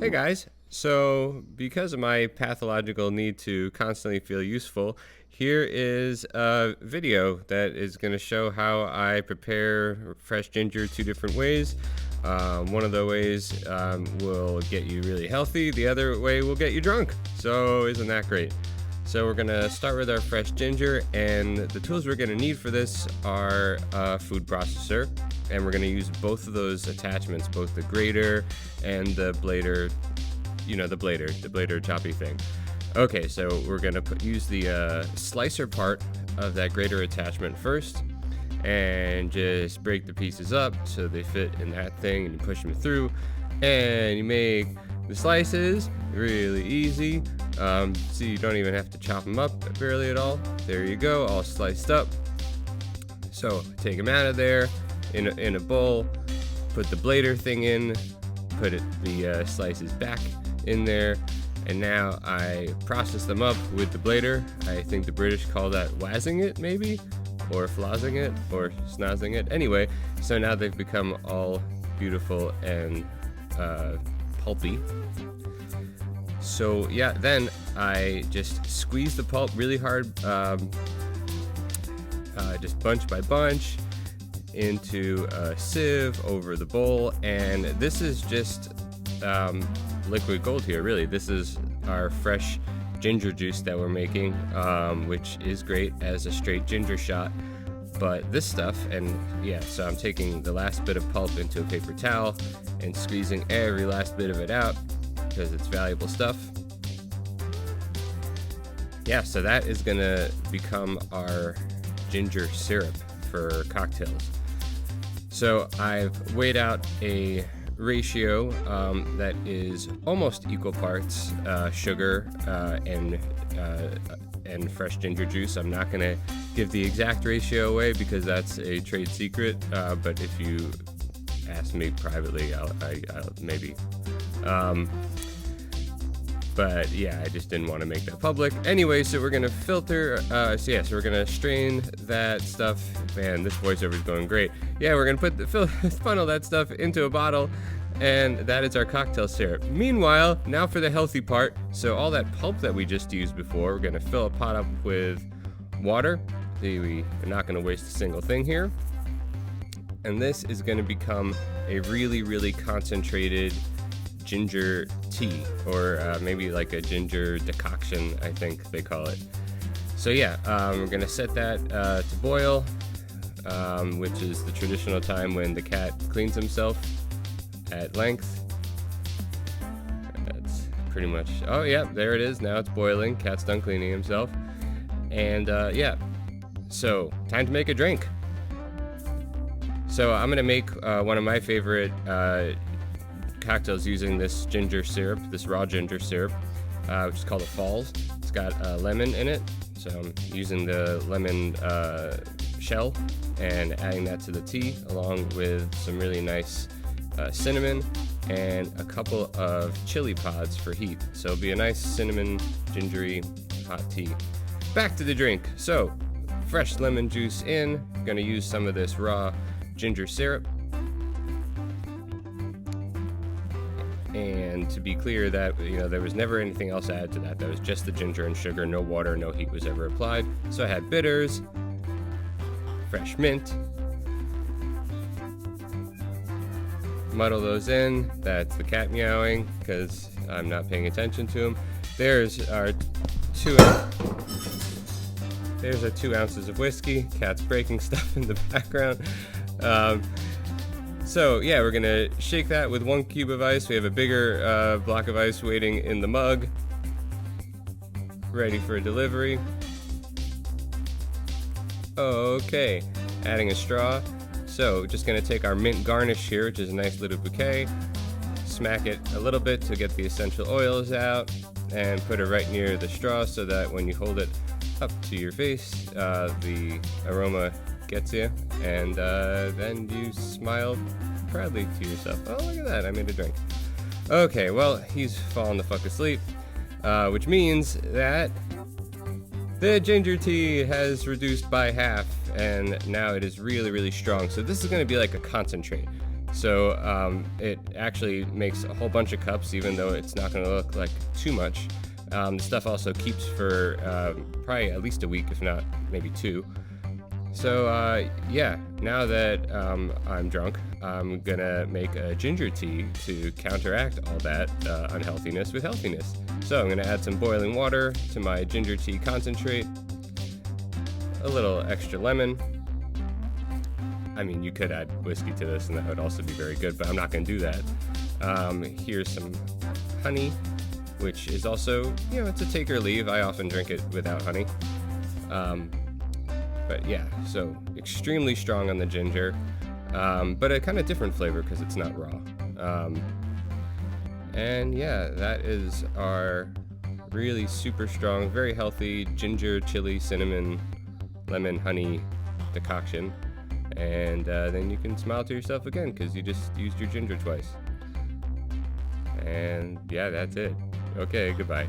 Hey guys, so because of my pathological need to constantly feel useful, here is a video that is going to show how I prepare fresh ginger two different ways. One of the ways will get you really healthy, the other way will get you drunk. So isn't that great? So we're going to start with our fresh ginger, and the tools we're going to need for this are a food processor, and we're going to use both of those attachments, both the grater and the blader, the blader choppy thing. Okay, so we're going to use the slicer part of that grater attachment first, and just break the pieces up so they fit in that thing, and you push them through, and you make the slices really easy. See, you don't even have to chop them up barely at all. There you go, all sliced up. So take them out of there in a bowl, put the blader thing in, put the slices back in there, and now I process them up with the blader. I think the British call that wazzing it, maybe, or flozzing it, or snozzing it. Anyway, so now they've become all beautiful and pulpy. So yeah, then I just squeeze the pulp really hard, just bunch by bunch, into a sieve over the bowl, and this is just liquid gold here, really. This is our fresh ginger juice that we're making, which is great as a straight ginger shot. But this stuff, and yeah, so I'm taking the last bit of pulp into a paper towel and squeezing every last bit of it out because it's valuable stuff. Yeah, so that is gonna become our ginger syrup for cocktails. So I've weighed out a ratio that is almost equal parts sugar and fresh ginger juice. I'm not gonna give the exact ratio away because that's a trade secret, but if you ask me privately, I'll maybe. But yeah, I just didn't want to make that public. Anyway, so we're gonna filter. So we're gonna strain that stuff. Man, this voiceover is going great. Yeah, we're gonna funnel that stuff into a bottle, and that is our cocktail syrup. Meanwhile, now for the healthy part. So all that pulp that we just used before, we're gonna fill a pot up with water. We are not gonna waste a single thing here. And this is gonna become a really, really concentrated ginger tea, or maybe like a ginger decoction, I think they call it. So yeah, we're gonna set that to boil, which is the traditional time when the cat cleans himself at length. That's pretty much, oh yeah, there it is, now it's boiling, cat's done cleaning himself. And yeah, so time to make a drink. So I'm gonna make one of my favorite cocktails using this ginger syrup, this raw ginger syrup, which is called a Falls. It's got lemon in it, so I'm using the lemon shell and adding that to the tea, along with some really nice cinnamon and a couple of chili pods for heat. So it'll be a nice cinnamon, gingery, hot tea. Back to the drink. So fresh lemon juice in. Gonna use some of this raw ginger syrup. And to be clear, that there was never anything else added to that. That was just the ginger and sugar, no water, no heat was ever applied. So I had bitters, fresh mint, muddle those in. That's the cat meowing because I'm not paying attention to him. There's our 2 ounces of whiskey. Cat's breaking stuff in the background. So yeah, we're gonna shake that with 1 cube of ice. We have a bigger block of ice waiting in the mug, ready for delivery. Okay, adding a straw. So just gonna take our mint garnish here, which is a nice little bouquet, smack it a little bit to get the essential oils out, and put it right near the straw so that when you hold it up to your face, the aroma gets you, and then you smile proudly to yourself. Oh, look at that, I made a drink. Okay, well, he's fallen the fuck asleep, which means that the ginger tea has reduced by half, and now it is really, really strong. So this is going to be like a concentrate. So it actually makes a whole bunch of cups, even though it's not going to look like too much. The stuff also keeps for probably at least a week, if not maybe 2. So yeah, now that I'm drunk, I'm gonna make a ginger tea to counteract all that unhealthiness with healthiness. So I'm gonna add some boiling water to my ginger tea concentrate, a little extra lemon. I mean, you could add whiskey to this and that would also be very good, but I'm not gonna do that. Here's some honey, which is also, it's a take or leave. I often drink it without honey. But yeah, so extremely strong on the ginger, but a kind of different flavor because it's not raw. And yeah, that is our really super strong, very healthy ginger, chili, cinnamon, lemon, honey decoction. And then you can smile to yourself again because you just used your ginger twice. And yeah, that's it. Okay, goodbye.